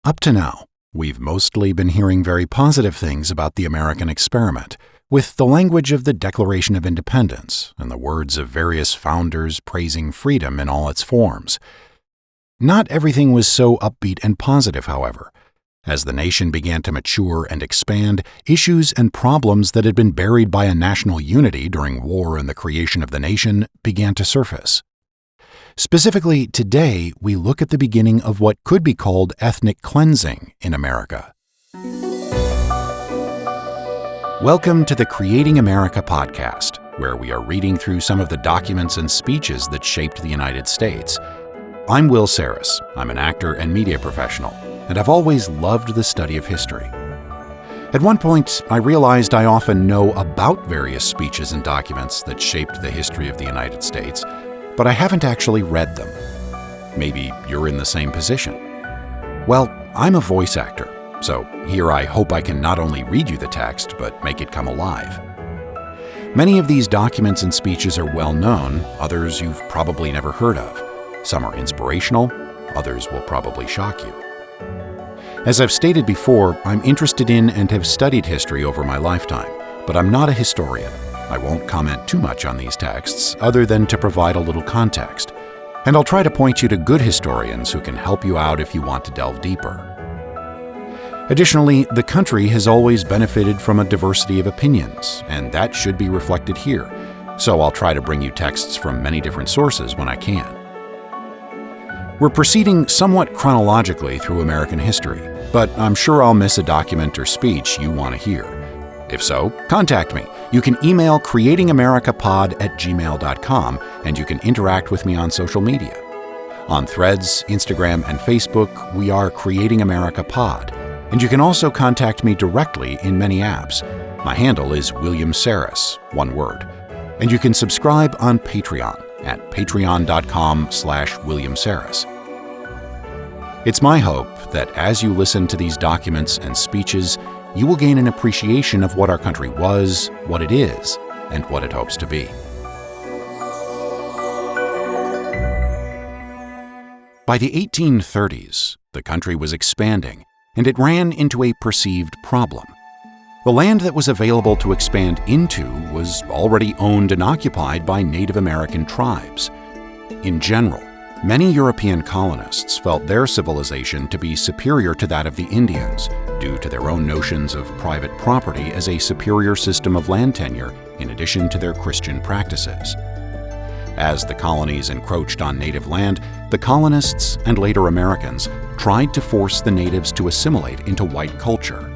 Up to now, we've mostly been hearing very positive things about the American experiment, with the language of the Declaration of Independence and the words of various founders praising freedom in all its forms. Not everything was so upbeat and positive, however. As the nation began to mature and expand, issues and problems that had been buried by a national unity during war and the creation of the nation began to surface. Specifically, today we look at the beginning of what could be called ethnic cleansing in America. Welcome to the Creating America podcast, where we are reading through some of the documents and speeches that shaped the United States. I'm Will Sarris. I'm an actor and media professional, and I've always loved the study of history. At one point, I realized I often know about various speeches and documents that shaped the history of the United States, but I haven't actually read them. Maybe you're in the same position. Well, I'm a voice actor, so here I hope I can not only read you the text, but make it come alive. Many of these documents and speeches are well known, others you've probably never heard of. Some are inspirational, others will probably shock you. As I've stated before, I'm interested in and have studied history over my lifetime, but I'm not a historian. I won't comment too much on these texts, other than to provide a little context, and I'll try to point you to good historians who can help you out if you want to delve deeper. Additionally, the country has always benefited from a diversity of opinions, and that should be reflected here, so I'll try to bring you texts from many different sources when I can. We're proceeding somewhat chronologically through American history, but I'm sure I'll miss a document or speech you want to hear. If so, contact me. You can email creatingamericapod@gmail.com, and you can interact with me on social media. On Threads, Instagram, and Facebook, we are Creating America Pod, and you can also contact me directly in many apps. My handle is William Sarris, one word, and you can subscribe on Patreon at patreon.com/William Sarris. It's my hope that as you listen to these documents and speeches, you will gain an appreciation of what our country was, what it is, and what it hopes to be. By the 1830s, the country was expanding, and it ran into a perceived problem. The land that was available to expand into was already owned and occupied by Native American tribes. In general, many European colonists felt their civilization to be superior to that of the Indians, due to their own notions of private property as a superior system of land tenure in addition to their Christian practices. As the colonies encroached on native land, the colonists and later Americans tried to force the natives to assimilate into white culture.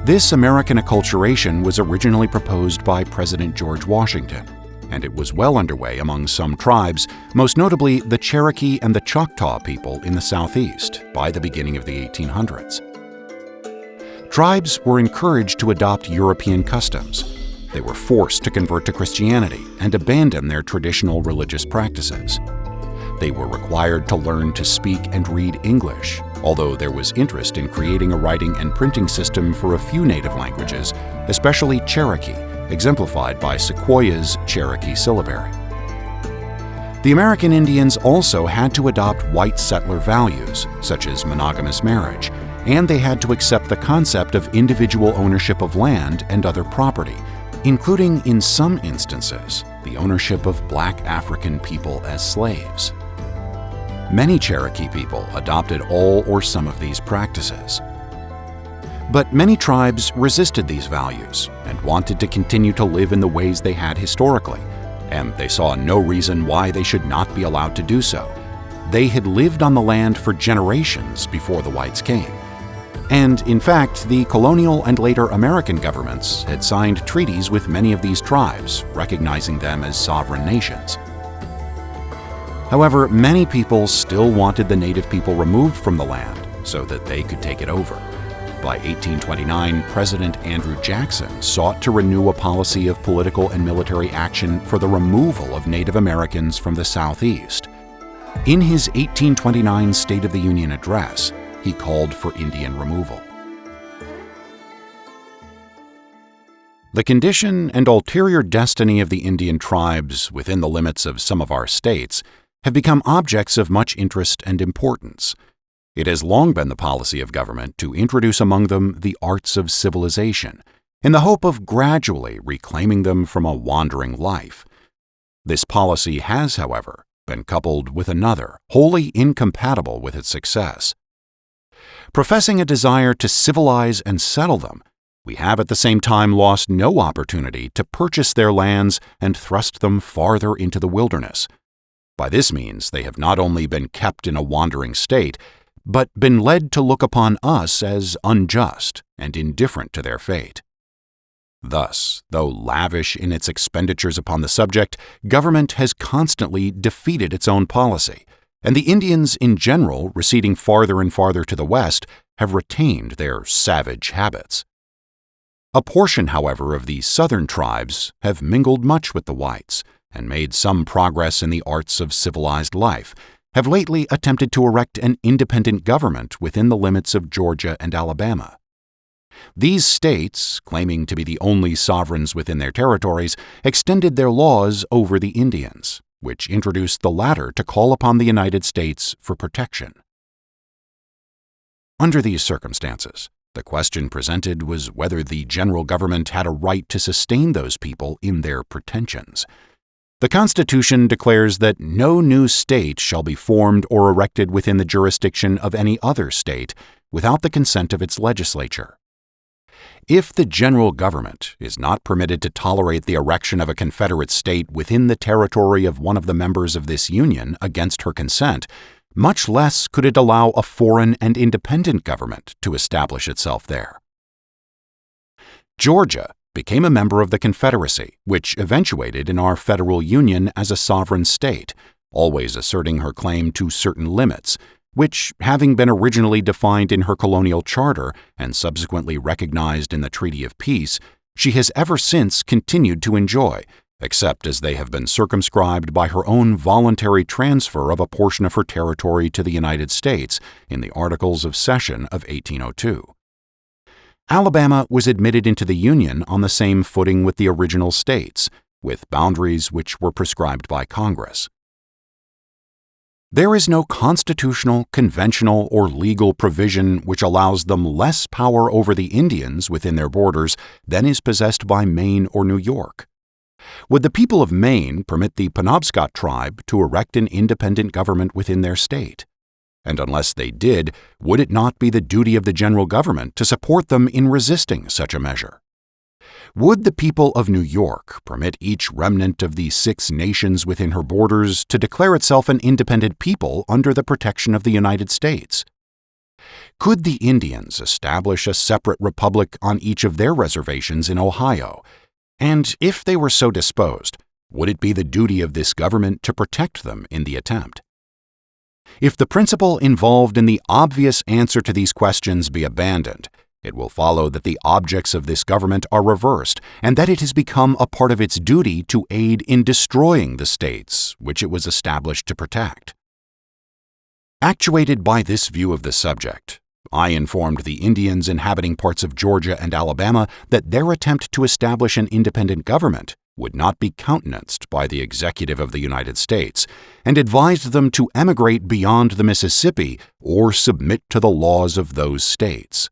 This American acculturation was originally proposed by President George Washington, and it was well underway among some tribes, most notably the Cherokee and the Choctaw people in the Southeast by the beginning of the 1800s. Tribes were encouraged to adopt European customs. They were forced to convert to Christianity and abandon their traditional religious practices. They were required to learn to speak and read English, although there was interest in creating a writing and printing system for a few native languages, especially Cherokee, exemplified by Sequoyah's Cherokee syllabary. The American Indians also had to adopt white settler values, such as monogamous marriage, and they had to accept the concept of individual ownership of land and other property, including, in some instances, the ownership of Black African people as slaves. Many Cherokee people adopted all or some of these practices. But many tribes resisted these values and wanted to continue to live in the ways they had historically, and they saw no reason why they should not be allowed to do so. They had lived on the land for generations before the whites came. And in fact, the colonial and later American governments had signed treaties with many of these tribes, recognizing them as sovereign nations. However, many people still wanted the native people removed from the land so that they could take it over. By 1829, President Andrew Jackson sought to renew a policy of political and military action for the removal of Native Americans from the Southeast. In his 1829 State of the Union address, he called for Indian removal. The condition and ulterior destiny of the Indian tribes within the limits of some of our states have become objects of much interest and importance. It has long been the policy of government to introduce among them the arts of civilization, in the hope of gradually reclaiming them from a wandering life. This policy has, however, been coupled with another, wholly incompatible with its success. Professing a desire to civilize and settle them, we have at the same time lost no opportunity to purchase their lands and thrust them farther into the wilderness. By this means, they have not only been kept in a wandering state, but been led to look upon us as unjust and indifferent to their fate. Thus, though lavish in its expenditures upon the subject, government has constantly defeated its own policy, and the Indians in general, receding farther and farther to the west, have retained their savage habits. A portion, however, of the southern tribes have mingled much with the whites and made some progress in the arts of civilized life, have lately attempted to erect an independent government within the limits of Georgia and Alabama. These states, claiming to be the only sovereigns within their territories, extended their laws over the Indians, which introduced the latter to call upon the United States for protection. Under these circumstances, the question presented was whether the general government had a right to sustain those people in their pretensions. The Constitution declares that no new state shall be formed or erected within the jurisdiction of any other state without the consent of its legislature. If the general government is not permitted to tolerate the erection of a Confederate state within the territory of one of the members of this union against her consent, much less could it allow a foreign and independent government to establish itself there. Georgia became a member of the Confederacy, which eventuated in our federal union as a sovereign state, always asserting her claim to certain limits, which, having been originally defined in her colonial charter and subsequently recognized in the Treaty of Peace, she has ever since continued to enjoy, except as they have been circumscribed by her own voluntary transfer of a portion of her territory to the United States in the Articles of Cession of 1802. Alabama was admitted into the Union on the same footing with the original states, with boundaries which were prescribed by Congress. There is no constitutional, conventional, or legal provision which allows them less power over the Indians within their borders than is possessed by Maine or New York. Would the people of Maine permit the Penobscot tribe to erect an independent government within their state? And unless they did, would it not be the duty of the general government to support them in resisting such a measure? Would the people of New York permit each remnant of the 6 nations within her borders to declare itself an independent people under the protection of the United States? Could the Indians establish a separate republic on each of their reservations in Ohio? And if they were so disposed, would it be the duty of this government to protect them in the attempt? If the principle involved in the obvious answer to these questions be abandoned, it will follow that the objects of this government are reversed, and that it has become a part of its duty to aid in destroying the states which it was established to protect. Actuated by this view of the subject, I informed the Indians inhabiting parts of Georgia and Alabama that their attempt to establish an independent government would not be countenanced by the executive of the United States, and advised them to emigrate beyond the Mississippi or submit to the laws of those states.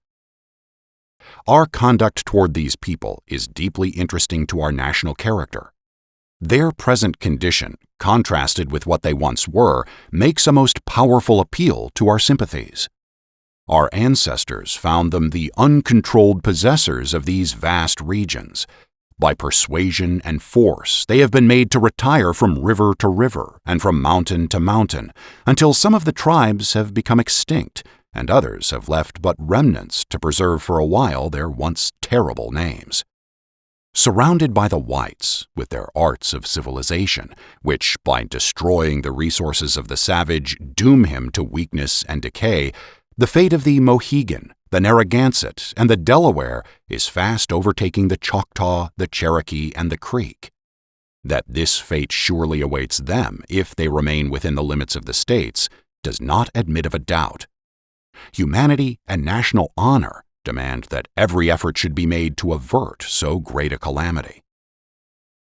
Our conduct toward these people is deeply interesting to our national character. Their present condition, contrasted with what they once were, makes a most powerful appeal to our sympathies. Our ancestors found them the uncontrolled possessors of these vast regions. By persuasion and force, they have been made to retire from river to river and from mountain to mountain, until some of the tribes have become extinct, and others have left but remnants to preserve for a while their once terrible names. Surrounded by the whites, with their arts of civilization, which, by destroying the resources of the savage, doom him to weakness and decay, the fate of the Mohegan, the Narragansett, and the Delaware is fast overtaking the Choctaw, the Cherokee, and the Creek. That this fate surely awaits them if they remain within the limits of the states does not admit of a doubt. Humanity and national honor demand that every effort should be made to avert so great a calamity.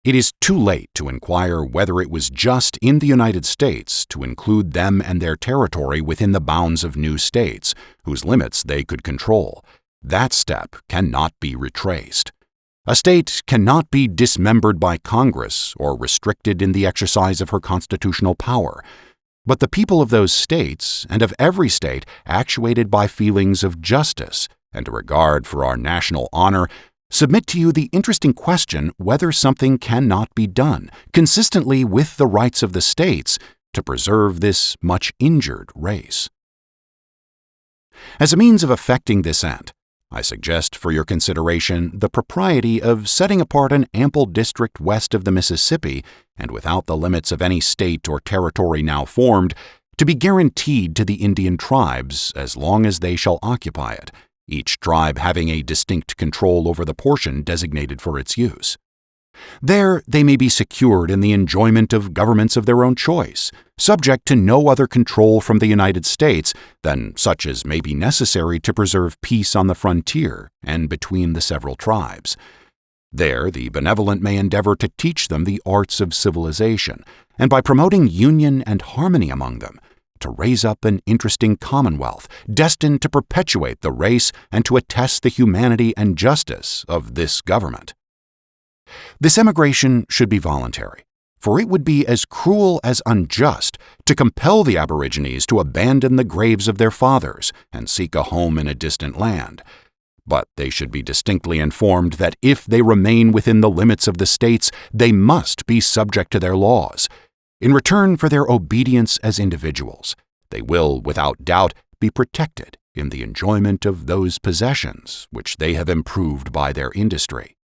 It is too late to inquire whether it was just in the United States to include them and their territory within the bounds of new states, whose limits they could control. That step cannot be retraced. A state cannot be dismembered by Congress or restricted in the exercise of her constitutional power. But the people of those states, and of every state, actuated by feelings of justice and a regard for our national honor, submit to you the interesting question whether something cannot be done, consistently with the rights of the states, to preserve this much injured race. As a means of effecting this end, I suggest for your consideration the propriety of setting apart an ample district west of the Mississippi, and without the limits of any state or territory now formed, to be guaranteed to the Indian tribes as long as they shall occupy it, each tribe having a distinct control over the portion designated for its use. There they may be secured in the enjoyment of governments of their own choice, subject to no other control from the United States than such as may be necessary to preserve peace on the frontier and between the several tribes. There the benevolent may endeavor to teach them the arts of civilization, and by promoting union and harmony among them, to raise up an interesting commonwealth destined to perpetuate the race and to attest the humanity and justice of this government. This emigration should be voluntary, for it would be as cruel as unjust to compel the aborigines to abandon the graves of their fathers and seek a home in a distant land. But they should be distinctly informed that if they remain within the limits of the states, they must be subject to their laws. In return for their obedience as individuals, they will, without doubt, be protected in the enjoyment of those possessions which they have improved by their industry.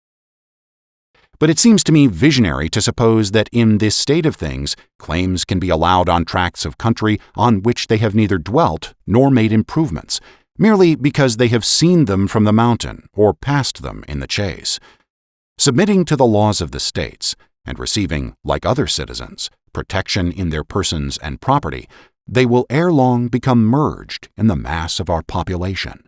But it seems to me visionary to suppose that in this state of things, claims can be allowed on tracts of country on which they have neither dwelt nor made improvements, merely because they have seen them from the mountain or passed them in the chase. Submitting to the laws of the states, and receiving, like other citizens, protection in their persons and property, they will ere long become merged in the mass of our population.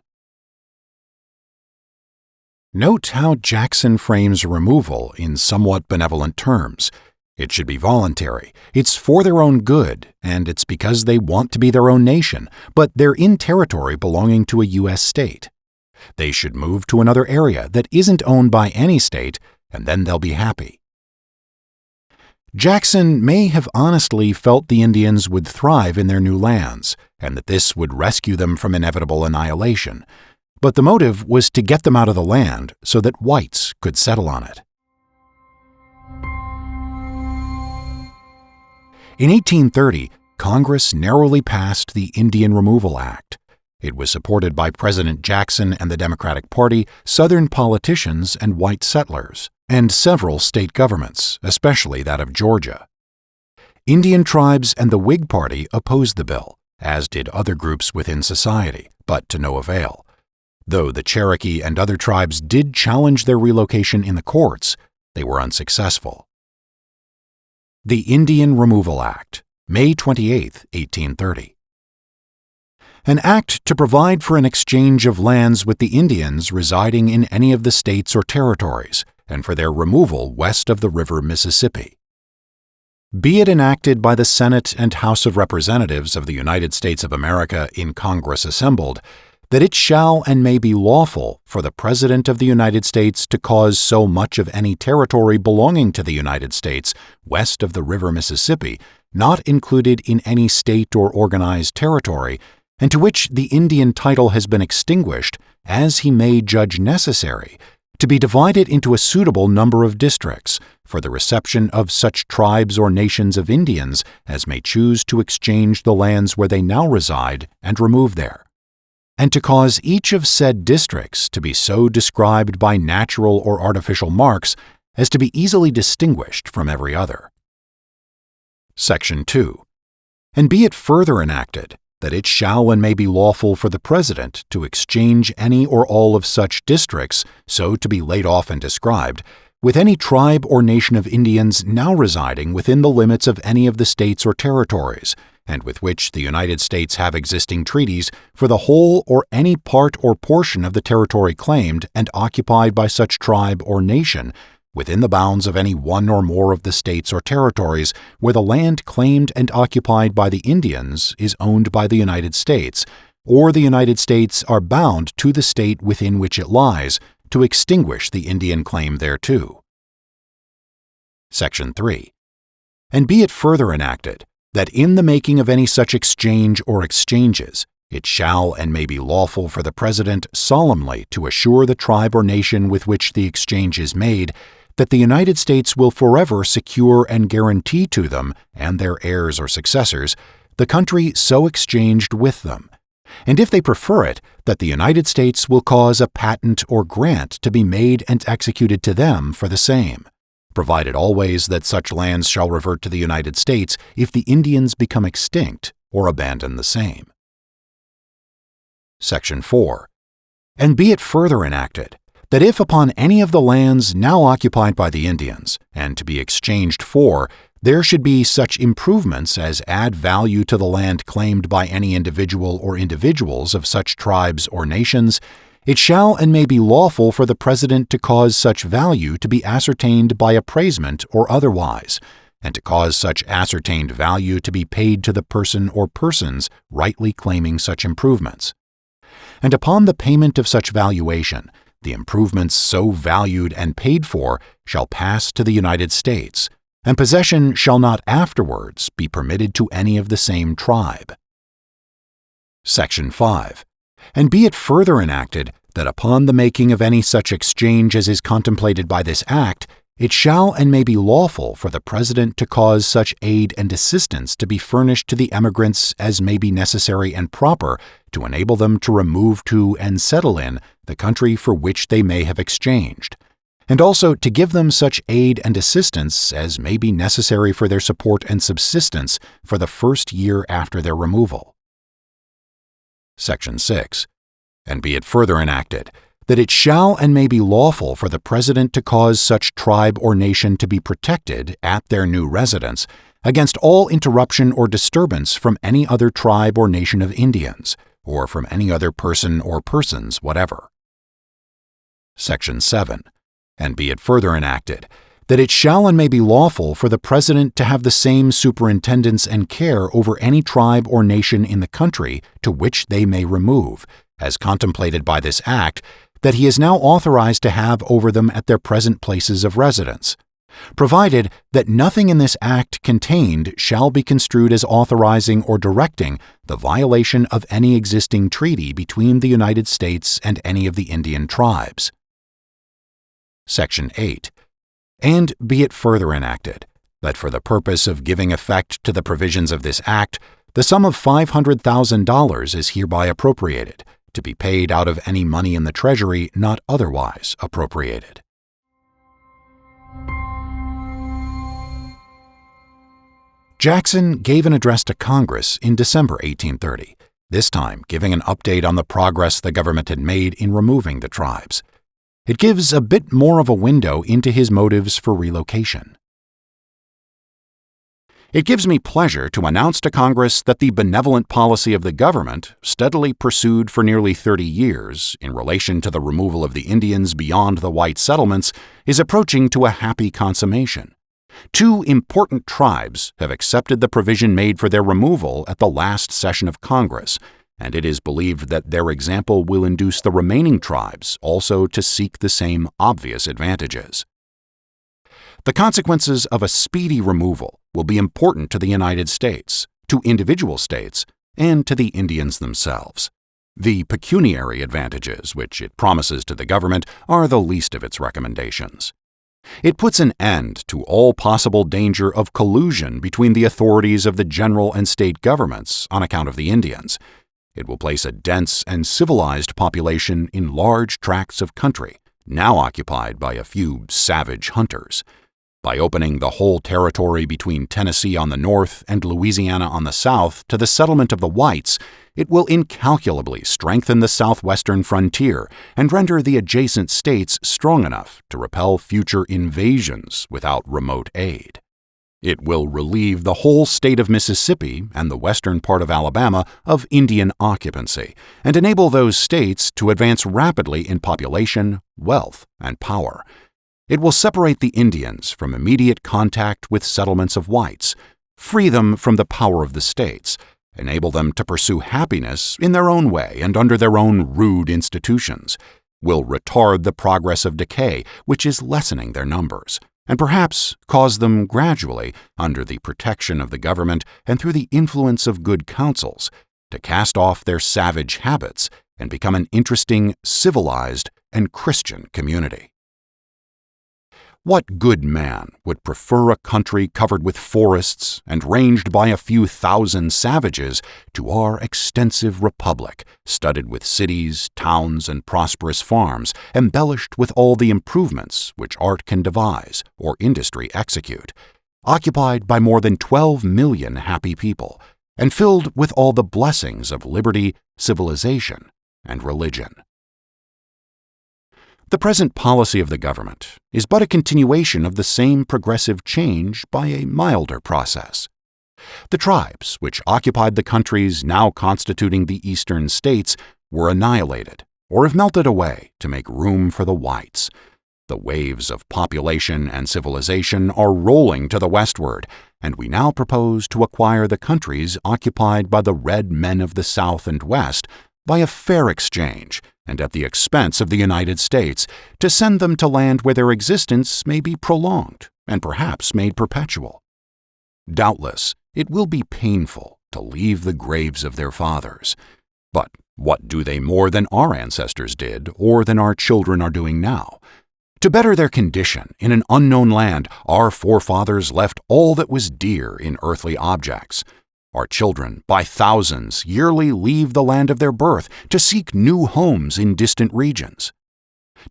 Note how Jackson frames removal in somewhat benevolent terms. It should be voluntary, it's for their own good, and it's because they want to be their own nation, but they're in territory belonging to a U.S. state. They should move to another area that isn't owned by any state, and then they'll be happy. Jackson may have honestly felt the Indians would thrive in their new lands, and that this would rescue them from inevitable annihilation, but the motive was to get them out of the land so that whites could settle on it. In 1830, Congress narrowly passed the Indian Removal Act. It was supported by President Jackson and the Democratic Party, Southern politicians and white settlers, and several state governments, especially that of Georgia. Indian tribes and the Whig Party opposed the bill, as did other groups within society, but to no avail. Though the Cherokee and other tribes did challenge their relocation in the courts, they were unsuccessful. The Indian Removal Act, May 28, 1830. An act to provide for an exchange of lands with the Indians residing in any of the states or territories, and for their removal west of the river Mississippi. Be it enacted by the Senate and House of Representatives of the United States of America in Congress assembled, that it shall and may be lawful for the President of the United States to cause so much of any territory belonging to the United States west of the river Mississippi, not included in any state or organized territory, and to which the Indian title has been extinguished, as he may judge necessary, to be divided into a suitable number of districts for the reception of such tribes or nations of Indians as may choose to exchange the lands where they now reside and remove there, and to cause each of said districts to be so described by natural or artificial marks as to be easily distinguished from every other. Section 2. And be it further enacted, that it shall and may be lawful for the President to exchange any or all of such districts, so to be laid off and described, with any tribe or nation of Indians now residing within the limits of any of the states or territories, and with which the United States have existing treaties for the whole or any part or portion of the territory claimed and occupied by such tribe or nation, within the bounds of any one or more of the states or territories where the land claimed and occupied by the Indians is owned by the United States, or the United States are bound to the state within which it lies to extinguish the Indian claim thereto. Section 3. And be it further enacted, that in the making of any such exchange or exchanges, it shall and may be lawful for the President solemnly to assure the tribe or nation with which the exchange is made that the United States will forever secure and guarantee to them and their heirs or successors the country so exchanged with them, and if they prefer it, that the United States will cause a patent or grant to be made and executed to them for the same, provided always that such lands shall revert to the United States if the Indians become extinct or abandon the same. Section 4. And be it further enacted, that if upon any of the lands now occupied by the Indians, and to be exchanged for, there should be such improvements as add value to the land claimed by any individual or individuals of such tribes or nations, it shall and may be lawful for the President to cause such value to be ascertained by appraisement or otherwise, and to cause such ascertained value to be paid to the person or persons rightly claiming such improvements. And upon the payment of such valuation, the improvements so valued and paid for shall pass to the United States, and possession shall not afterwards be permitted to any of the same tribe. Section 5. And be it further enacted that upon the making of any such exchange as is contemplated by this Act, it shall and may be lawful for the President to cause such aid and assistance to be furnished to the emigrants as may be necessary and proper to enable them to remove to and settle in the country for which they may have exchanged, and also to give them such aid and assistance as may be necessary for their support and subsistence for the first year after their removal. Section 6. And be it further enacted, that it shall and may be lawful for the President to cause such tribe or nation to be protected at their new residence against all interruption or disturbance from any other tribe or nation of Indians, or from any other person or persons whatever. Section 7. And be it further enacted, that it shall and may be lawful for the President to have the same superintendence and care over any tribe or nation in the country to which they may remove, as contemplated by this Act, that he is now authorized to have over them at their present places of residence, provided that nothing in this Act contained shall be construed as authorizing or directing the violation of any existing treaty between the United States and any of the Indian tribes. Section 8. And be it further enacted, that for the purpose of giving effect to the provisions of this Act, the sum of $500,000 is hereby appropriated, to be paid out of any money in the Treasury not otherwise appropriated. Jackson gave an address to Congress in December 1830, this time giving an update on the progress the government had made in removing the tribes. It gives a bit more of a window into his motives for relocation. It gives me pleasure to announce to Congress that the benevolent policy of the government, steadily pursued for nearly 30 years in relation to the removal of the Indians beyond the white settlements, is approaching to a happy consummation. 2 important tribes have accepted the provision made for their removal at the last session of Congress, and it is believed that their example will induce the remaining tribes also to seek the same obvious advantages. The consequences of a speedy removal will be important to the United States, to individual states, and to the Indians themselves. The pecuniary advantages which it promises to the government are the least of its recommendations. It puts an end to all possible danger of collusion between the authorities of the general and state governments on account of the Indians. It will place a dense and civilized population in large tracts of country, now occupied by a few savage hunters. By opening the whole territory between Tennessee on the north and Louisiana on the south to the settlement of the whites, it will incalculably strengthen the southwestern frontier and render the adjacent states strong enough to repel future invasions without remote aid. It will relieve the whole state of Mississippi and the western part of Alabama of Indian occupancy and enable those states to advance rapidly in population, wealth, and power. It will separate the Indians from immediate contact with settlements of whites, free them from the power of the states, enable them to pursue happiness in their own way and under their own rude institutions, will retard the progress of decay, which is lessening their numbers, and perhaps cause them gradually, under the protection of the government and through the influence of good counsels, to cast off their savage habits and become an interesting, civilized, and Christian community. What good man would prefer a country covered with forests and ranged by a few thousand savages to our extensive republic, studded with cities, towns, and prosperous farms, embellished with all the improvements which art can devise or industry execute, occupied by more than 12 million happy people, and filled with all the blessings of liberty, civilization, and religion? The present policy of the government is but a continuation of the same progressive change by a milder process. The tribes which occupied the countries now constituting the eastern states were annihilated or have melted away to make room for the whites. The waves of population and civilization are rolling to the westward, and we now propose to acquire the countries occupied by the red men of the South and West by a fair exchange and at the expense of the United States, to send them to land where their existence may be prolonged and perhaps made perpetual. Doubtless, it will be painful to leave the graves of their fathers, but what do they more than our ancestors did or than our children are doing now? To better their condition in an unknown land, our forefathers left all that was dear in earthly objects. Our children, by thousands, yearly leave the land of their birth to seek new homes in distant regions.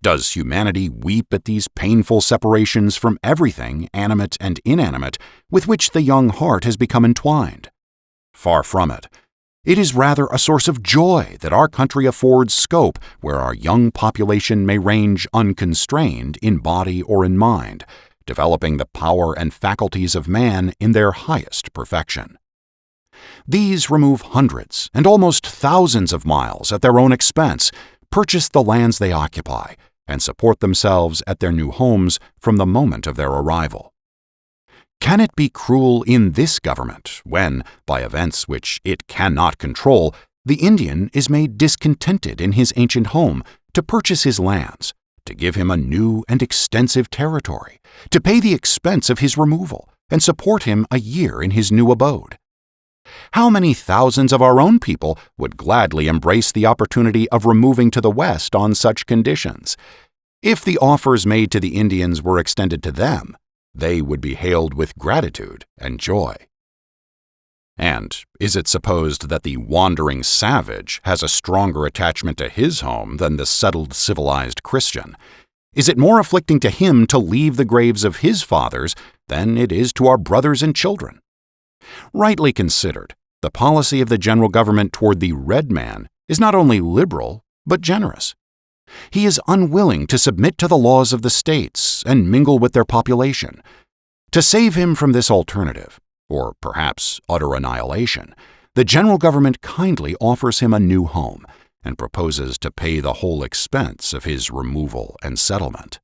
Does humanity weep at these painful separations from everything, animate and inanimate, with which the young heart has become entwined? Far from it. It is rather a source of joy that our country affords scope where our young population may range unconstrained in body or in mind, developing the power and faculties of man in their highest perfection. These remove hundreds and almost thousands of miles at their own expense, purchase the lands they occupy, and support themselves at their new homes from the moment of their arrival. Can it be cruel in this government when, by events which it cannot control, the Indian is made discontented in his ancient home to purchase his lands, to give him a new and extensive territory, to pay the expense of his removal, and support him a year in his new abode? How many thousands of our own people would gladly embrace the opportunity of removing to the West on such conditions? If the offers made to the Indians were extended to them, they would be hailed with gratitude and joy. And is it supposed that the wandering savage has a stronger attachment to his home than the settled civilized Christian? Is it more afflicting to him to leave the graves of his fathers than it is to our brothers and children? Rightly considered, the policy of the general government toward the red man is not only liberal, but generous. He is unwilling to submit to the laws of the states and mingle with their population. To save him from this alternative, or perhaps utter annihilation, the general government kindly offers him a new home and proposes to pay the whole expense of his removal and settlement.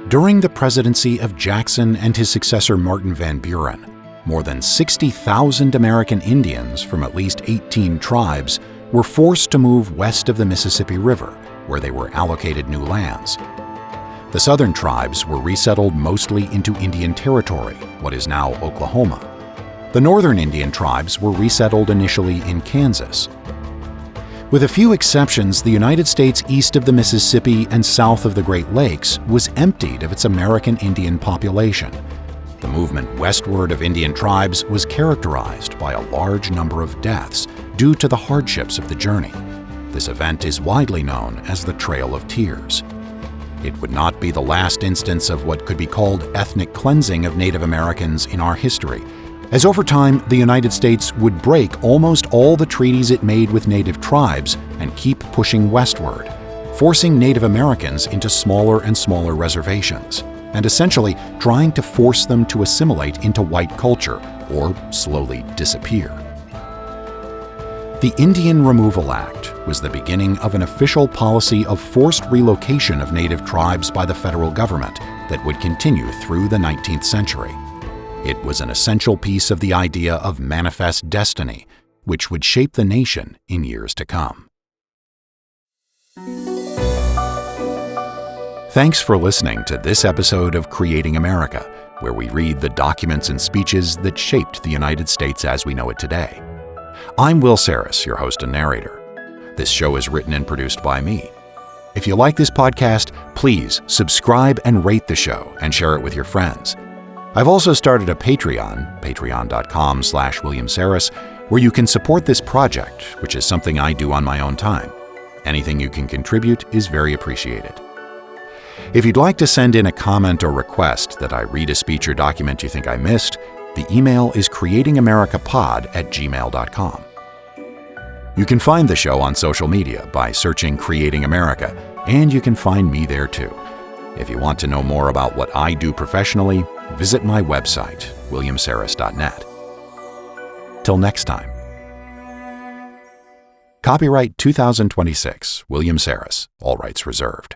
During the presidency of Jackson and his successor Martin Van Buren, more than 60,000 American Indians from at least 18 tribes were forced to move west of the Mississippi River, where they were allocated new lands. The southern tribes were resettled mostly into Indian Territory, what is now Oklahoma. The northern Indian tribes were resettled initially in Kansas. With a few exceptions, the United States east of the Mississippi and south of the Great Lakes was emptied of its American Indian population. The movement westward of Indian tribes was characterized by a large number of deaths due to the hardships of the journey. This event is widely known as the Trail of Tears. It would not be the last instance of what could be called ethnic cleansing of Native Americans in our history, as over time the United States would break almost all the treaties it made with Native tribes and keep pushing westward, forcing Native Americans into smaller and smaller reservations, and essentially trying to force them to assimilate into white culture or slowly disappear. The Indian Removal Act, was the beginning of an official policy of forced relocation of native tribes by the federal government that would continue through the 19th century. It was an essential piece of the idea of manifest destiny, which would shape the nation in years to come. Thanks for listening to this episode of Creating America, where we read the documents and speeches that shaped the United States as we know it today. I'm Will Sarris, your host and narrator. This show is written and produced by me. If you like this podcast, please subscribe and rate the show and share it with your friends. I've also started a Patreon, patreon.com/William Sarris, where you can support this project, which is something I do on my own time. Anything you can contribute is very appreciated. If you'd like to send in a comment or request that I read a speech or document you think I missed, the email is creatingamericapod@gmail.com. You can find the show on social media by searching Creating America, and you can find me there too. If you want to know more about what I do professionally, visit my website, williamsarris.net. Till next time. Copyright 2026, William Sarris, all rights reserved.